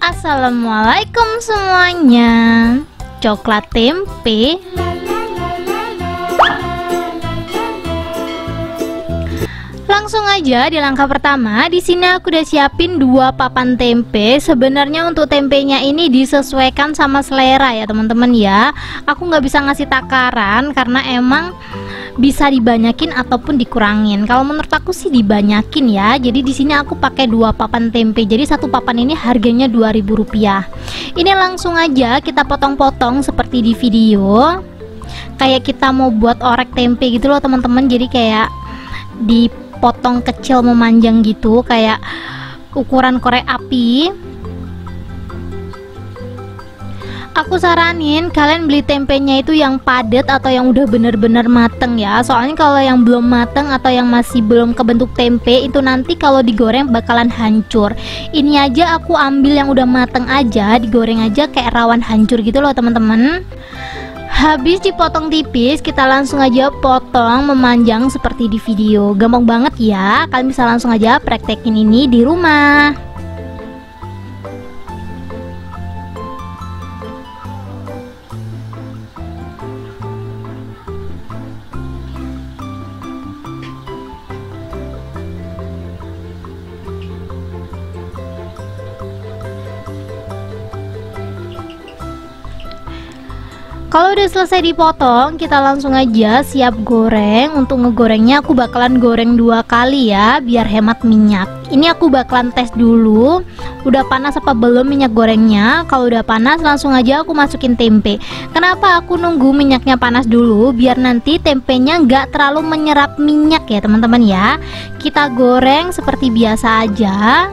Assalamualaikum semuanya. Coklat tempe. Langsung aja di langkah pertama. Di sini aku udah siapin 2 papan tempe. Sebenarnya untuk tempenya ini disesuaikan sama selera ya teman-teman ya. Aku nggak bisa ngasih takaran karena emang bisa dibanyakin ataupun dikurangin. Kalau menurut aku sih dibanyakin ya. Jadi di sini aku pakai 2 papan tempe. Jadi satu papan ini harganya Rp2.000. Ini langsung aja kita potong-potong seperti di video. Kayak kita mau buat orek tempe gitu loh teman-teman. Jadi kayak dipotong kecil memanjang gitu, kayak ukuran korek api. Aku saranin kalian beli tempenya itu yang padat atau yang udah bener-bener mateng ya. Soalnya kalau yang belum mateng atau yang masih belum kebentuk tempe itu nanti kalau digoreng bakalan hancur. Ini aja aku ambil yang udah mateng aja, digoreng aja kayak rawan hancur gitu loh teman-teman. Habis dipotong tipis, kita langsung aja potong memanjang seperti di video. Gampang banget ya, kalian bisa langsung aja praktekin ini di rumah. Kalau udah selesai dipotong, kita langsung aja siap goreng. Untuk ngegorengnya aku bakalan goreng 2 kali ya, biar hemat minyak. Ini aku bakalan tes dulu, udah panas apa belum minyak gorengnya. Kalau udah panas langsung aja aku masukin tempe. Kenapa aku nunggu minyaknya panas dulu? Biar nanti tempenya nggak terlalu menyerap minyak ya teman-teman ya. Kita goreng seperti biasa aja.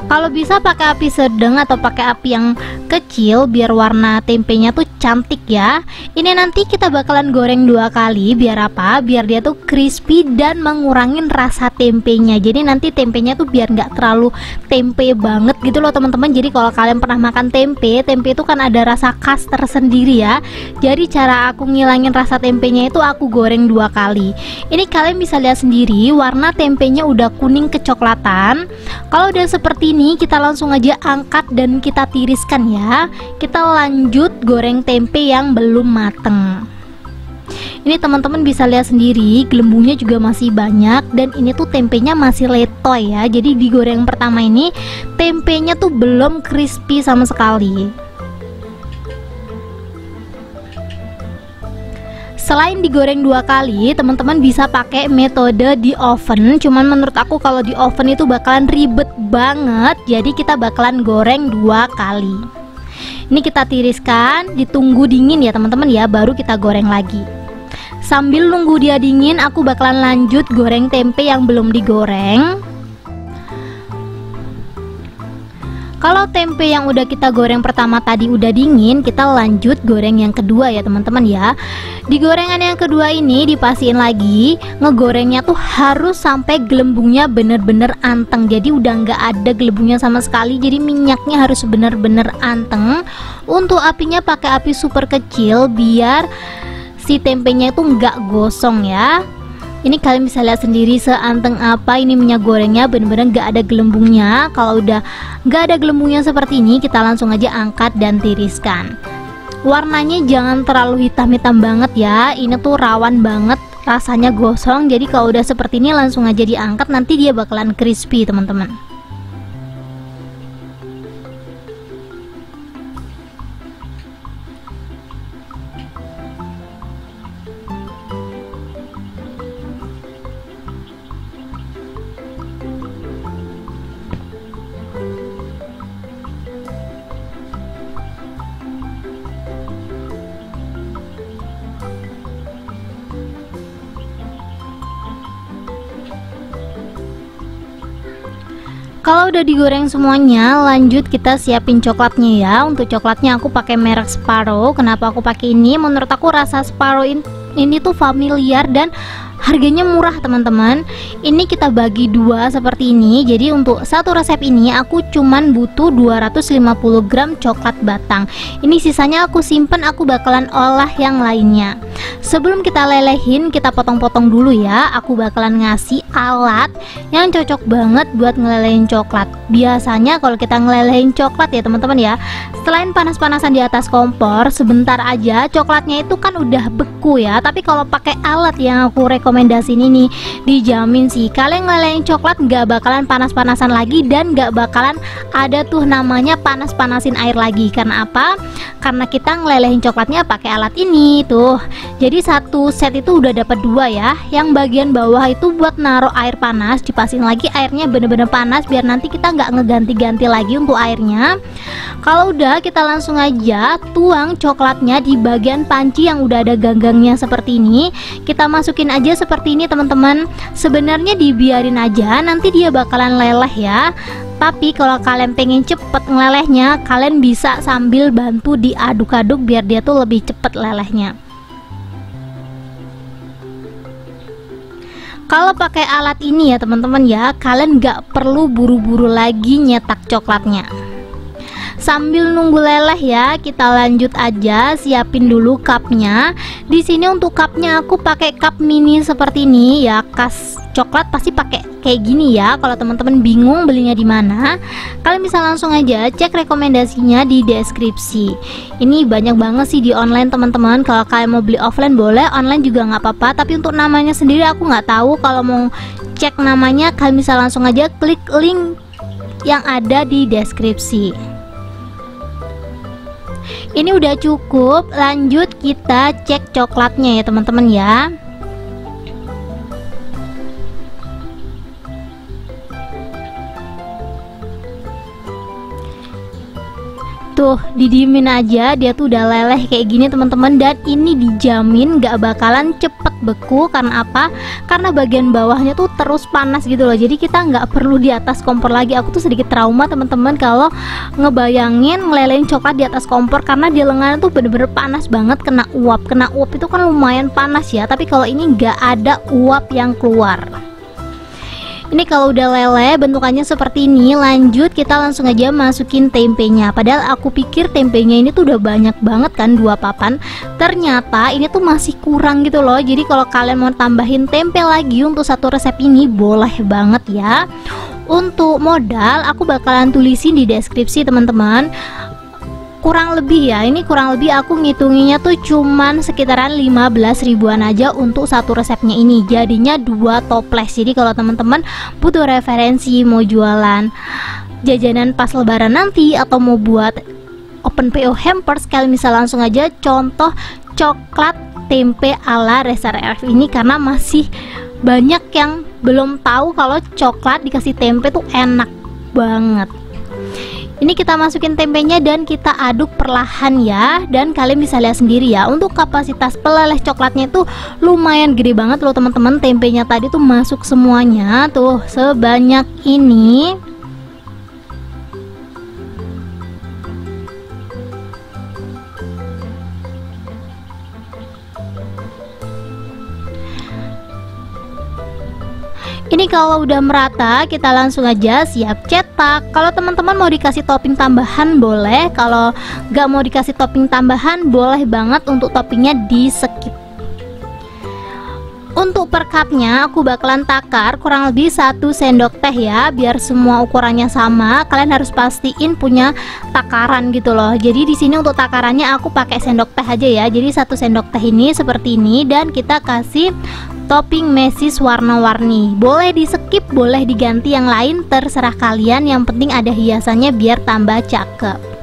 Kalau bisa pakai api sedang atau pakai api yang kecil biar warna tempenya tuh cantik ya. Ini nanti kita bakalan goreng 2 kali. Biar apa? Biar dia tuh crispy dan mengurangin rasa tempenya. Jadi nanti tempenya tuh biar nggak terlalu tempe banget gitu loh teman-teman. Jadi kalau kalian pernah makan tempe, tempe itu kan ada rasa khas tersendiri ya. Jadi cara aku ngilangin rasa tempenya itu aku goreng 2 kali. Ini kalian bisa lihat sendiri warna tempenya udah kuning kecoklatan. Kalau udah seperti ini kita langsung aja angkat dan kita tiriskan ya. Kita lanjut goreng tempe yang belum mateng. Ini teman-teman bisa lihat sendiri gelembungnya juga masih banyak dan ini tuh tempenya masih letoy ya. Jadi di goreng pertama ini tempenya tuh belum crispy sama sekali. Selain digoreng 2 kali, teman-teman bisa pakai metode di oven. Cuman menurut aku kalau di oven itu bakalan ribet banget. Jadi kita bakalan goreng 2 kali. Ini kita tiriskan, ditunggu dingin ya teman-teman ya, baru kita goreng lagi. Sambil nunggu dia dingin, aku bakalan lanjut goreng tempe yang belum digoreng. Kalau tempe yang udah kita goreng pertama tadi udah dingin, kita lanjut goreng yang kedua ya teman-teman ya. Di gorengan yang kedua ini dipastiin lagi, ngegorengnya tuh harus sampai gelembungnya bener-bener anteng. Jadi udah nggak ada gelembungnya sama sekali. Jadi minyaknya harus bener-bener anteng. Untuk apinya pakai api super kecil biar si tempenya itu nggak gosong ya. Ini kalian bisa lihat sendiri seanteng apa ini minyak gorengnya, bener-bener gak ada gelembungnya. Kalau udah gak ada gelembungnya seperti ini, kita langsung aja angkat dan tiriskan. Warnanya jangan terlalu hitam-hitam banget ya. Ini tuh rawan banget rasanya gosong. Jadi kalau udah seperti ini langsung aja diangkat, nanti dia bakalan crispy teman-teman. Kalau udah digoreng semuanya, lanjut kita siapin coklatnya ya. Untuk coklatnya aku pakai merek Sparrow. Kenapa aku pakai ini? Menurut aku rasa Sparrow ini tuh familiar dan harganya murah teman-teman. Ini kita bagi dua seperti ini. Jadi untuk satu resep ini aku cuman butuh 250 gram coklat batang. Ini sisanya aku simpen, aku bakalan olah yang lainnya. Sebelum kita lelehin, kita potong-potong dulu ya. Aku bakalan ngasih alat yang cocok banget buat ngelelehin coklat. Biasanya kalau kita ngelelehin coklat ya teman-teman ya, selain panas-panasan di atas kompor, sebentar aja coklatnya itu kan udah beku ya. Tapi kalau pakai alat yang aku rekomendasiin ini, dijamin sih kalian ngelelehin coklat nggak bakalan panas-panasan lagi, dan nggak bakalan ada tuh namanya panas-panasin air lagi. Karena apa? Karena kita ngelelehin coklatnya pakai alat ini tuh. Jadi satu set itu udah dapat dua ya. Yang bagian bawah itu buat naruh air panas, dipasin lagi airnya bener-bener panas biar nanti kita nggak ngeganti-ganti lagi untuk airnya. Kalau udah, kita langsung aja tuang coklatnya di bagian panci yang udah ada ganggangnya seperti ini. Kita masukin aja seperti ini teman-teman. Sebenarnya dibiarin aja, nanti dia bakalan leleh ya. Tapi kalau kalian pengen cepet ngelelehnya, kalian bisa sambil bantu diaduk-aduk biar dia tuh lebih cepet lelehnya. Kalau pakai alat ini ya teman-teman ya, kalian nggak perlu buru-buru lagi nyetak coklatnya. Sambil nunggu leleh ya, kita lanjut aja siapin dulu cupnya. Di sini untuk cupnya aku pakai cup mini seperti ini ya. Khas coklat pasti pakai kayak gini ya. Kalau teman-teman bingung belinya di mana, kalian bisa langsung aja cek rekomendasinya di deskripsi. Ini banyak banget sih di online teman-teman. Kalau kalian mau beli offline boleh, online juga nggak apa-apa. Tapi untuk namanya sendiri aku nggak tahu. Kalau mau cek namanya, kalian bisa langsung aja klik link yang ada di deskripsi. Ini udah cukup, lanjut kita cek coklatnya ya teman-teman ya. Tuh, didiemin aja, dia tuh udah leleh kayak gini teman-teman. Dan ini dijamin gak bakalan cepet beku. Karena apa? Karena bagian bawahnya tuh terus panas gitu loh. Jadi kita nggak perlu di atas kompor lagi. Aku tuh sedikit trauma teman-teman kalau ngebayangin ngelelehin coklat di atas kompor, karena di lengan tuh bener-bener panas banget, kena uap. Kena uap itu kan lumayan panas ya. Tapi kalau ini nggak ada uap yang keluar. Ini kalau udah leleh bentukannya seperti ini, lanjut kita langsung aja masukin tempenya. Padahal aku pikir tempenya ini tuh udah banyak banget kan, 2 papan. Ternyata ini tuh masih kurang gitu loh. Jadi kalau kalian mau tambahin tempe lagi untuk satu resep ini boleh banget ya. Untuk modal aku bakalan tulisin di deskripsi teman-teman. Kurang lebih ya, ini kurang lebih aku ngitunginya tuh cuman sekitaran 15 ribuan aja untuk satu resepnya ini. Jadinya 2 toples. Jadi kalau teman-teman butuh referensi mau jualan jajanan pas lebaran nanti atau mau buat open PO hampers, kalian bisa langsung aja contoh coklat tempe ala Reza RF ini, karena masih banyak yang belum tahu kalau coklat dikasih tempe tuh enak banget. Ini kita masukin tempenya dan kita aduk perlahan ya. Dan kalian bisa lihat sendiri ya, untuk kapasitas peleleh coklatnya itu lumayan gede banget loh teman-teman. Tempenya tadi tuh masuk semuanya tuh sebanyak ini. Ini kalau udah merata, kita langsung aja siap cetak. Kalau teman-teman mau dikasih topping tambahan boleh, kalau nggak mau dikasih topping tambahan boleh banget untuk toppingnya di skip. Untuk per cupnya aku bakalan takar kurang lebih 1 sendok teh ya, biar semua ukurannya sama. Kalian harus pastiin punya takaran gitu loh. Jadi di sini untuk takarannya aku pakai sendok teh aja ya. Jadi 1 sendok teh ini seperti ini, dan kita kasih topping mesis warna-warni. Boleh di skip, boleh diganti yang lain, terserah kalian. Yang penting ada hiasannya biar tambah cakep.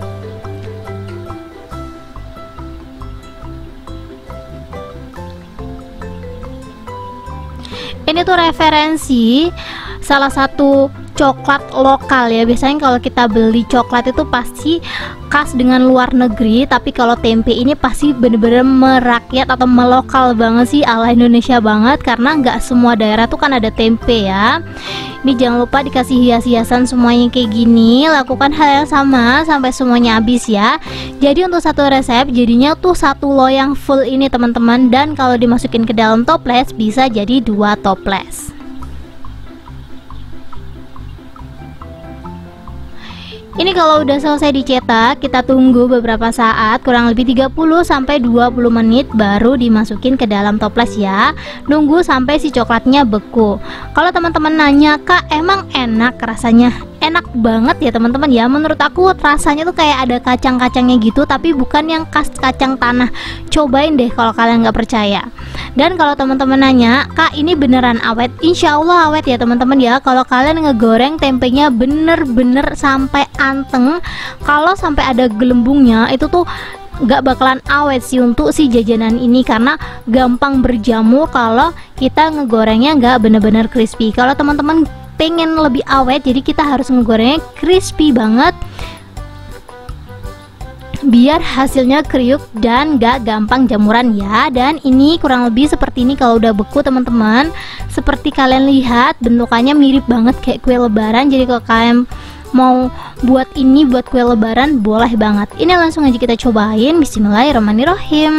Ini tuh referensi salah satu coklat lokal ya. Biasanya kalau kita beli coklat itu pasti khas dengan luar negeri, tapi kalau tempe ini pasti bener-bener merakyat atau melokal banget sih, ala Indonesia banget, karena nggak semua daerah tuh kan ada tempe ya. Ini jangan lupa dikasih hias-hiasan semuanya kayak gini. Lakukan hal yang sama sampai semuanya habis ya. Jadi untuk satu resep jadinya tuh 1 loyang full ini teman-teman, dan kalau dimasukin ke dalam toples bisa jadi 2 toples. Ini kalau udah selesai dicetak, kita tunggu beberapa saat, kurang lebih 30 sampai 20 menit baru dimasukin ke dalam toples ya. Nunggu sampai si coklatnya beku. Kalau teman-teman nanya, "Kak, emang enak rasanya?" Enak banget ya teman-teman ya. Menurut aku rasanya tuh kayak ada kacang-kacangnya gitu, tapi bukan yang khas kacang tanah. Cobain deh kalau kalian nggak percaya. Dan kalau teman-teman nanya, "Kak, ini beneran awet?" Insya Allah awet ya teman-teman ya. Kalau kalian ngegoreng tempenya bener-bener sampai anteng, kalau sampai ada gelembungnya itu tuh nggak bakalan awet sih untuk si jajanan ini, karena gampang berjamur kalau kita ngegorengnya nggak bener-bener crispy. Kalau teman-teman pengen lebih awet, jadi kita harus ngegorengnya crispy banget biar hasilnya kriuk dan gak gampang jamuran ya. Dan ini kurang lebih seperti ini kalau udah beku teman-teman. Seperti kalian lihat bentukannya mirip banget kayak kue lebaran. Jadi kalau kalian mau buat ini buat kue lebaran boleh banget. Ini langsung aja kita cobain. Bismillahirrahmanirrahim.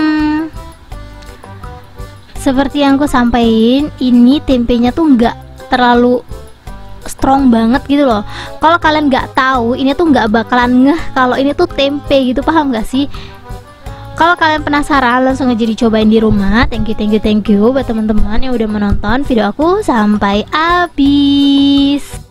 Seperti yang aku sampaikan, ini tempenya tuh nggak terlalu strong banget gitu loh. Kalau kalian nggak tahu, ini tuh nggak bakalan ngeh kalau ini tuh tempe gitu, paham nggak sih? Kalau kalian penasaran, langsung aja dicobain di rumah. Thank you buat teman-teman yang udah menonton video aku sampai habis.